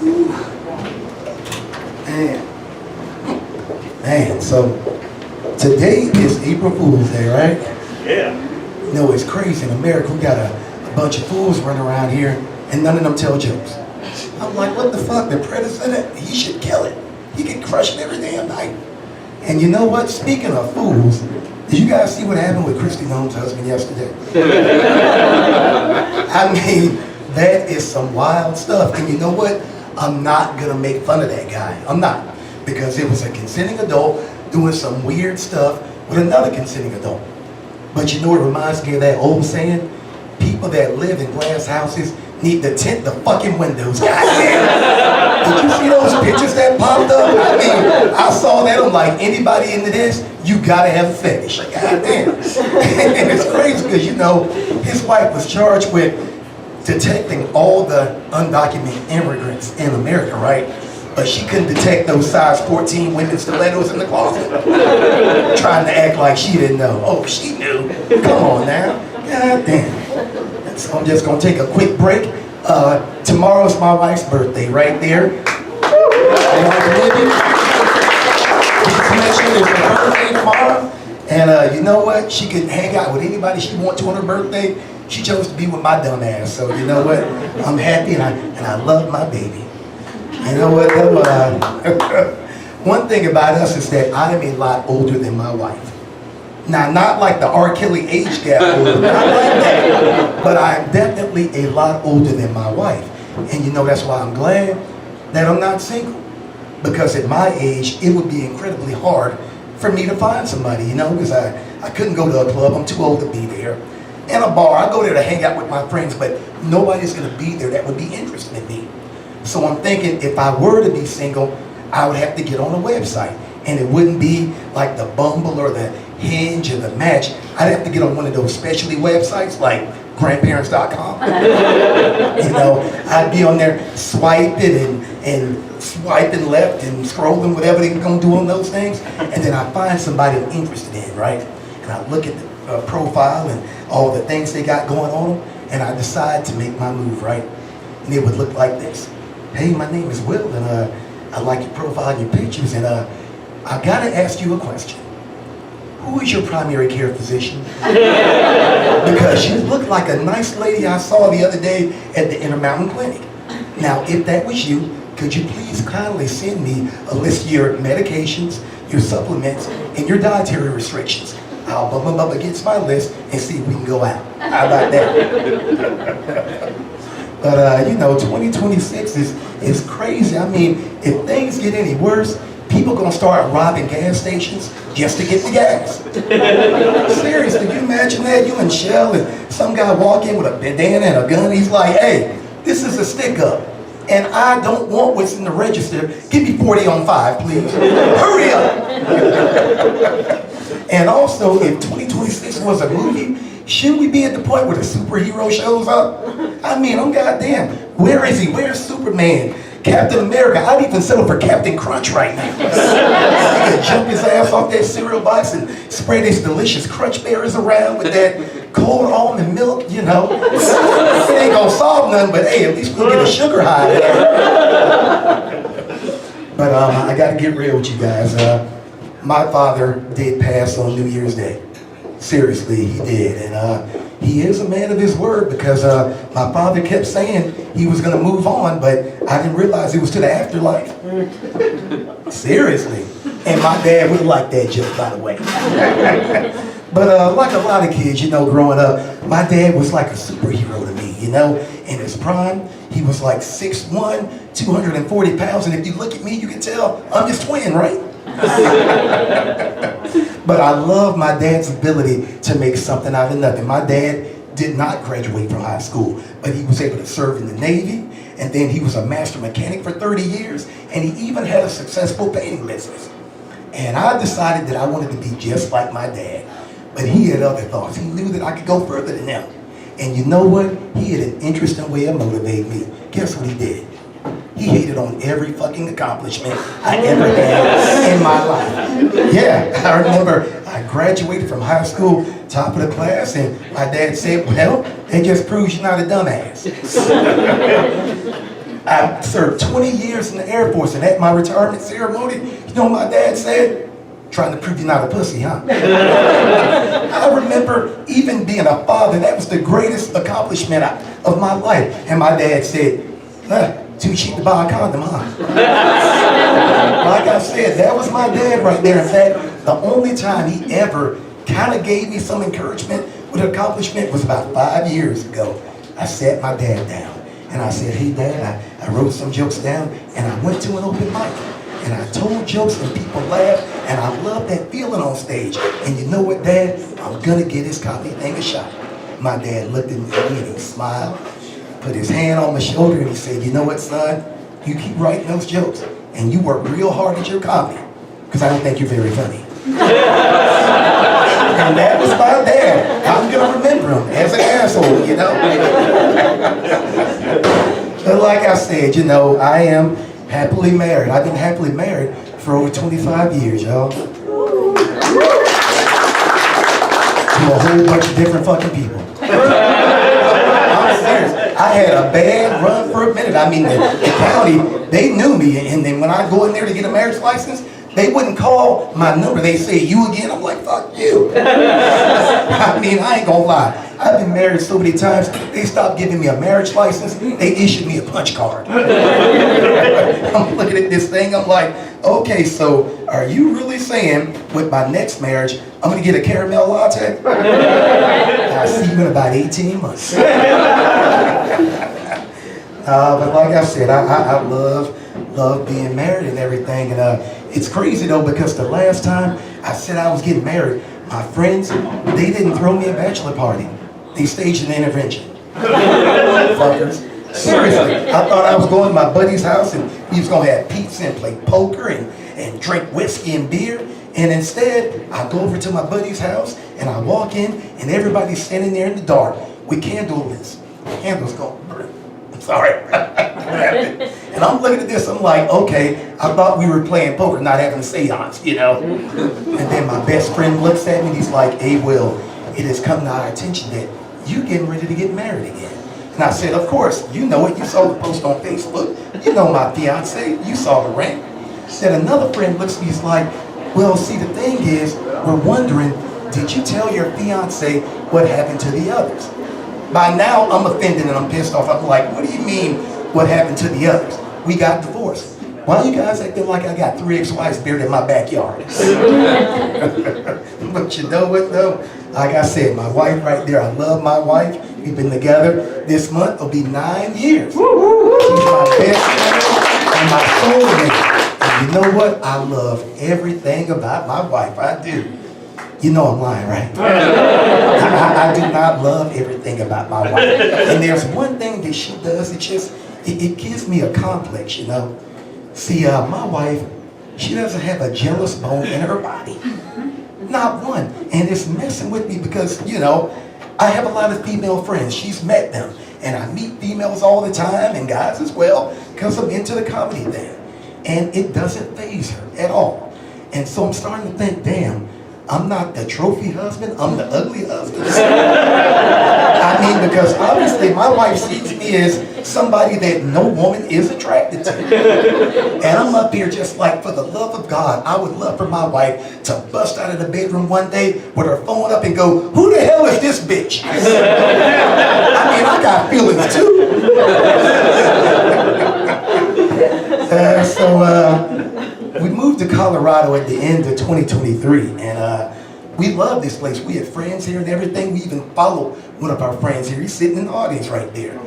Man, man, so today is April Fool's Day, right? Yeah. You know, it's crazy. In America, we got a bunch of fools running around here, and none of them tell jokes. I'm like, what the fuck? The president, he should kill it. He get crushed every damn night. And you know what? Speaking of fools, did you guys see what happened with Kristi Noem's husband yesterday? I mean, that is some wild stuff. And you know what? I'm not gonna make fun of that guy. I'm not. Because it was a consenting adult doing some weird stuff with another consenting adult. But you know, it reminds me of that old saying, people that live in glass houses need to tint the fucking windows. Goddamn. Did you see those pictures that popped up? I mean, I saw that. I'm like, anybody into this, you gotta have a fetish. Goddamn. And it's crazy because, you know, his wife was charged with detecting all the undocumented immigrants in America, right? But she couldn't detect those size 14 women's stilettos in the closet. Trying to act like she didn't know. Oh, she knew. Come on now. God damn. So I'm just gonna take a quick break. Tomorrow's my wife's birthday, right there. It's her birthday tomorrow. And you know what? She could hang out with anybody she wants to on her birthday. She chose to be with my dumb ass. So you know what? I'm happy and I love my baby. You know what though? One thing about us is that I am a lot older than my wife. Now, not like the R. Kelly age gap, not like that, but I am definitely a lot older than my wife. And you know, that's why I'm glad that I'm not single. Because at my age, it would be incredibly hard for me to find somebody, you know, because I couldn't go to a club, I'm too old to be there. And a bar, I go there to hang out with my friends, but nobody's gonna be there that would be interested in me. So I'm thinking if I were to be single, I would have to get on a website. And it wouldn't be like the Bumble or the Hinge or the Match. I'd have to get on one of those specialty websites like grandparents.com. You know, I'd be on there swiping and swiping left and scrolling whatever they're gonna do on those things. And then I find somebody I'm interested in, right? And I look at the profile and all the things they got going on them, and I decide to make my move, right? And it would look like this. Hey, my name is Will, and I like your profile and your pictures, and I gotta ask you a question. Who is your primary care physician? Because you look like a nice lady I saw the other day at the Intermountain Clinic. Now, if that was you, could you please kindly send me a list of your medications, your supplements, and your dietary restrictions? I'll bump them up against my list and see if we can go out. How about that? But you know, 2026 is crazy. I mean, if things get any worse, people gonna start robbing gas stations just to get the gas. Seriously, can you imagine that? You in Shell and some guy walk in with a bandana and a gun. He's like, hey, this is a stick up. And I don't want what's in the register. Give me 40 on 5, please. Hurry up. And also, if 2026 was a movie, shouldn't we be at the point where the superhero shows up? I mean, oh goddamn, where is he? Where's Superman? Captain America? I'd even settle for Captain Crunch right now. He could jump his ass off that cereal box and spray these delicious Crunch Berries around with that cold almond milk, you know. It ain't gonna solve nothing, but hey, at least we'll get a sugar high there. But I gotta get real with you guys. My father did pass on New Year's Day. Seriously, he did. And he is a man of his word because my father kept saying he was going to move on, but I didn't realize it was to the afterlife. Seriously. And my dad would have liked that joke, by the way. But like a lot of kids, you know, growing up, my dad was like a superhero to me, you know. In his prime, he was like 6'1", 240 pounds, and if you look at me, you can tell I'm his twin, right? But I love my dad's ability to make something out of nothing. My dad did not graduate from high school, but he was able to serve in the Navy, and then he was a master mechanic for 30 years, and he even had a successful painting business. And I decided that I wanted to be just like my dad, but he had other thoughts. He knew that I could go further than him. And you know what? He had an interesting way of motivating me. Guess what he did? He hated on every fucking accomplishment I ever had in my life. Yeah, I remember I graduated from high school, top of the class, and my dad said, well, that just proves you're not a dumbass. I served 20 years in the Air Force, and at my retirement ceremony, you know what my dad said? Trying to prove you're not a pussy, huh? I remember even being a father, that was the greatest accomplishment of my life. And my dad said, too cheap to buy a condom, huh? Like I said, that was my dad right there. In fact, the only time he ever kind of gave me some encouragement with accomplishment was about 5 years ago. I sat my dad down and I said, hey Dad, I wrote some jokes down and I went to an open mic and I told jokes and people laughed and I love that feeling on stage. And you know what, Dad? I'm gonna get this comedy thing a shot. My dad looked at me and he smiled, put his hand on my shoulder and he said, you know what, son? You keep writing those jokes and you work real hard at your comedy because I don't think you're very funny. And that was my dad. I'm gonna remember him as an asshole, you know? But like I said, you know, I am happily married. I've been happily married for over 25 years, y'all. To a whole bunch of different fucking people. I'm serious. I had a bad run for a minute. I mean, the county, they knew me, and then when I go in there to get a marriage license, they wouldn't call my number. They say, you again? I'm like, fuck you. I mean, I ain't gonna lie. I've been married so many times, they stopped giving me a marriage license, they issued me a punch card. I'm looking at this thing, I'm like, okay, so are you really saying with my next marriage, I'm gonna get a caramel latte? I'll see you in about 18 months. But like I said, I love being married and everything. And it's crazy though, because the last time I said I was getting married, my friends, they didn't throw me a bachelor party. They staged an intervention. Fuckers. Seriously, I thought I was going to my buddy's house and he was going to have pizza and play poker and drink whiskey and beer. And instead, I go over to my buddy's house and I walk in and everybody's standing there in the dark with candles going. Sorry. And I'm looking at this, I'm like, okay, I thought we were playing poker, not having a seance, you know? And then my best friend looks at me and he's like, hey, Will, it has come to our attention that you getting ready to get married again. And I said, of course, you know it, you saw the post on Facebook, you know my fiance, you saw the ring. Then another friend looks at me, he's like, well, see, the thing is, we're wondering, did you tell your fiance what happened to the others? By now, I'm offended and I'm pissed off. I'm like, what do you mean, what happened to the others? We got divorced. Why are you guys acting like I got 3 ex-wives buried in my backyard? But you know what, though? Like I said, my wife right there, I love my wife. We've been together this month. It'll be 9 years. She's my best friend and my soulmate. And you know what? I love everything about my wife. I do. You know I'm lying, right? I do not love everything about my wife. And there's one thing that she does, it gives me a complex, you know? See, my wife, she doesn't have a jealous bone in her body. Not one. And it's messing with me because, you know, I have a lot of female friends. She's met them. And I meet females all the time and guys as well because I'm into the comedy thing. And it doesn't faze her at all. And so I'm starting to think, damn, I'm not the trophy husband, I'm the ugly husband. I mean, because obviously my wife sees me as somebody that no woman is attracted to. And I'm up here just like, for the love of God, I would love for my wife to bust out of the bedroom one day with her phone up and go, who the hell is this bitch? I mean, I got feelings too. We moved to Colorado at the end of 2023, and we love this place. We have friends here and everything. We even follow one of our friends here. He's sitting in the audience right there.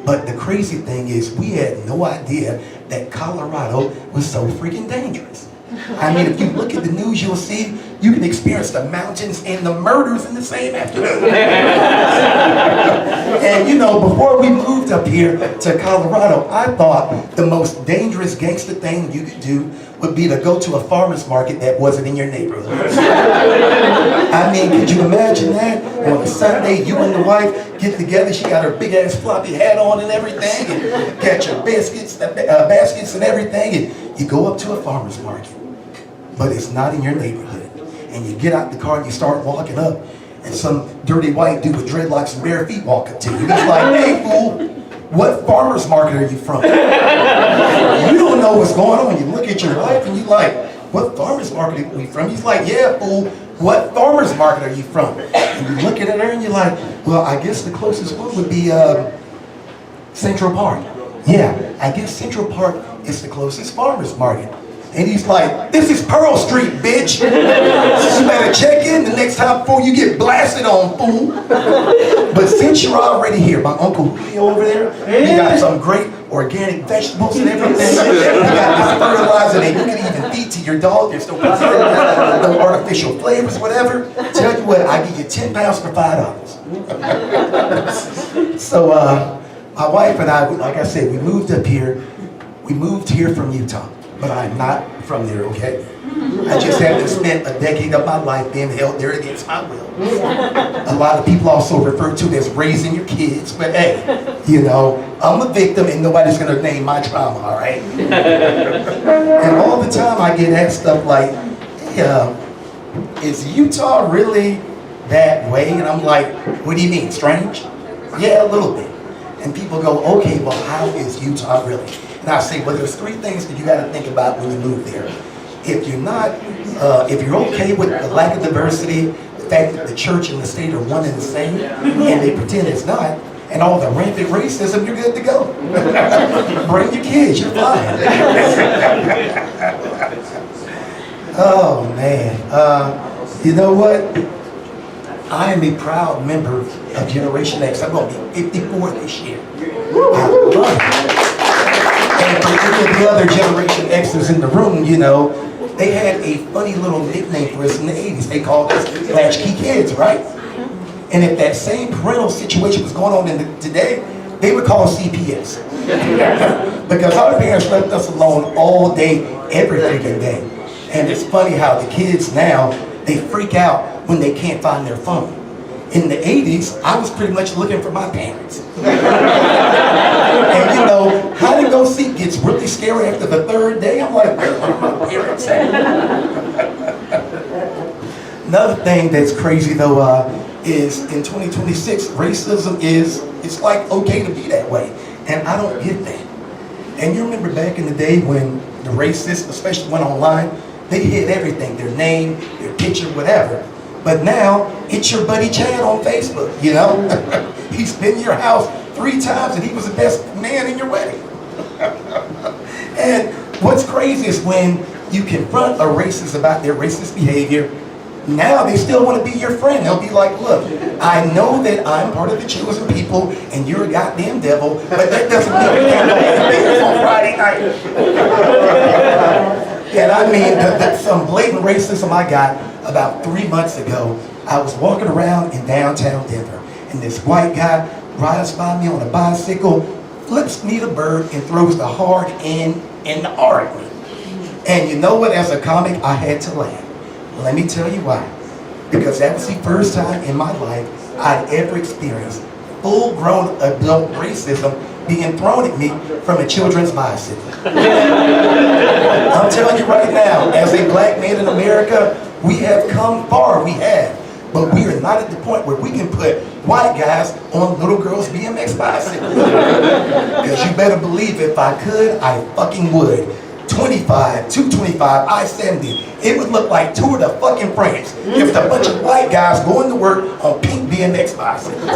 But the crazy thing is, we had no idea that Colorado was so freaking dangerous. I mean, if you look at the news, you'll see you can experience the mountains and the murders in the same afternoon. And you know, before we moved up here to Colorado, I thought the most dangerous gangster thing you could do would be to go to a farmer's market that wasn't in your neighborhood. I mean, could you imagine that? On a Sunday, you and the wife get together, she got her big ass floppy hat on and everything, and got your baskets and everything, and you go up to a farmer's market, but it's not in your neighborhood. And you get out the car and you start walking up, and some dirty white dude with dreadlocks and bare feet walk up to you. He's like, hey fool, what farmer's market are you from? You don't know what's going on. You look at your wife and you like, what farmer's market are you from? He's like, yeah, fool, what farmer's market are you from? And you look at her and you're like, well, I guess the closest one would be Central Park. Yeah, I guess Central Park is the closest farmer's market. And he's like, this is Pearl Street, bitch. You better check in the next time before you get blasted on, fool. But since you're already here, my Uncle Julio over there, he got some great organic vegetables and everything. He got this fertilizer that you can even feed to your dog. There's no preservatives, no artificial flavors, whatever. Tell you what, I give you 10 pounds for $5. So, my wife and I, like I said, we moved up here. We moved here from Utah. But I'm not from there, okay? I just haven't spent a decade of my life being held there against my will. A lot of people also refer to it as raising your kids, but hey, you know, I'm a victim and nobody's gonna name my trauma, all right? And all the time I get asked stuff like, hey, is Utah really that way? And I'm like, what do you mean, strange? Yeah, a little bit. And people go, okay, well, how is Utah really? And I say, well, there's 3 things that you got to think about when you move there. If you're not, if you're okay with the lack of diversity, the fact that the church and the state are one and the same, and they pretend it's not, and all the rampant racism, you're good to go. Bring your kids, you're fine. Oh, man. You know what? I am a proud member of Generation X. I'm going to be 54 this year. I love it. And for any of the other Generation Xers in the room, you know, they had a funny little nickname for us in the 80s. They called us latchkey kids, right? And if that same parental situation was going on today, they would call us CPS. Because our parents left us alone all day, every freaking day. And it's funny how the kids now, they freak out when they can't find their phone. In the 80s, I was pretty much looking for my parents. And you know, hide and go seek gets really scary after the 3rd day. I'm like, where are my parents at? Another thing that's crazy though, is in 2026, racism it's like okay to be that way. And I don't get that. And you remember back in the day when the racists, especially went online, they hid everything, their name, their picture, whatever. But now, it's your buddy Chad on Facebook, you know? He's been to your house 3 times and he was the best man in your wedding. And what's crazy is when you confront a racist about their racist behavior, now they still want to be your friend. They'll be like, look, I know that I'm part of the chosen people and you're a goddamn devil, but that doesn't mean we can't go have beers on Friday night. And I mean, some blatant racism I got about 3 months ago. I was walking around in downtown Denver, and this white guy rides by me on a bicycle, flips me the bird, and throws the hard N in the R at me. And you know what, as a comic, I had to laugh. Let me tell you why. Because that was the first time in my life I'd ever experienced full-grown adult racism being thrown at me from a children's bicycle. I'm telling you right now, as a black man in America, we have come far, we have. But we are not at the point where we can put white guys on little girls' BMX bicycles. Because you better believe if I could, I fucking would. 25, 225, I-70. It would look like Tour de fucking France if a bunch of white guys going to work on pink BMX bicycles.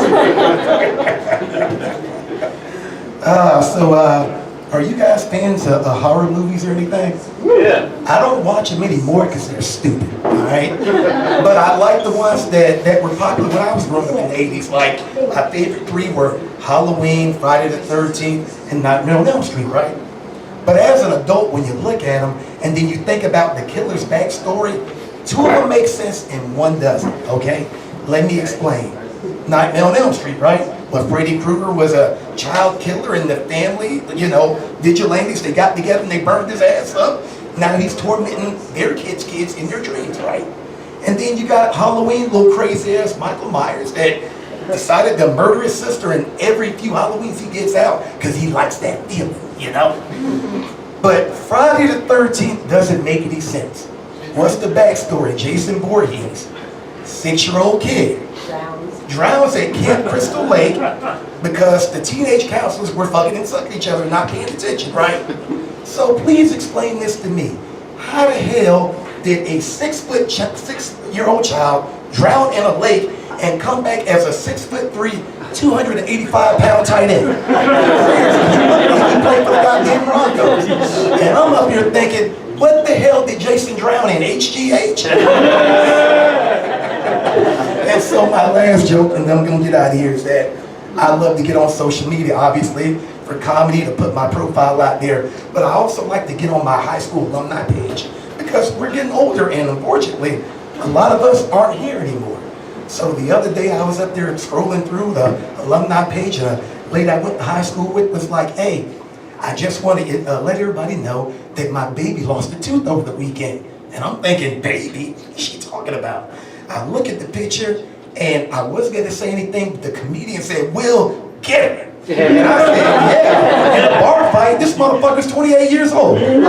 Are you guys fans of horror movies or anything? Yeah. I don't watch them anymore because they're stupid, all right? But I like the ones that were popular when I was growing up in the 80s. Like, my favorite 3 were Halloween, Friday the 13th, and Nightmare on Elm Street, right? But as an adult, when you look at them, and then you think about the killer's backstory, 2 of them make sense and 1 doesn't, okay? Let me explain. Nightmare on Elm Street, right? Well, Freddy Krueger was a child killer in the family, you know, vigilantes, they got together and they burned his ass up. Now he's tormenting their kids in their dreams, right? And then you got Halloween, little crazy ass Michael Myers that decided to murder his sister in every few Halloweens he gets out because he likes that feeling, you know? But Friday the 13th doesn't make any sense. What's the backstory? Jason Voorhees, 6-year-old kid. drowns at Camp Crystal Lake because the teenage counselors were fucking and sucking each other and not paying attention, right? So please explain this to me. How the hell did a 6-year-old child drown in a lake and come back as a 6'3", 285-pound tight end? He played for the goddamn Broncos. And I'm up here thinking, what the hell did Jason drown in, HGH? And so my last joke, and then I'm gonna get out of here, is that I love to get on social media, obviously, for comedy, to put my profile out there, but I also like to get on my high school alumni page, because we're getting older, and unfortunately, a lot of us aren't here anymore. So the other day I was up there scrolling through the alumni page, and a lady I went to high school with was like, hey, I just want to let everybody know that my baby lost a tooth over the weekend. And I'm thinking, baby, what's she talking about? I look at the picture, and I wasn't going to say anything, but the comedian said, Will, get her. And I said, yeah, in a bar fight, this motherfucker's 28 years old. And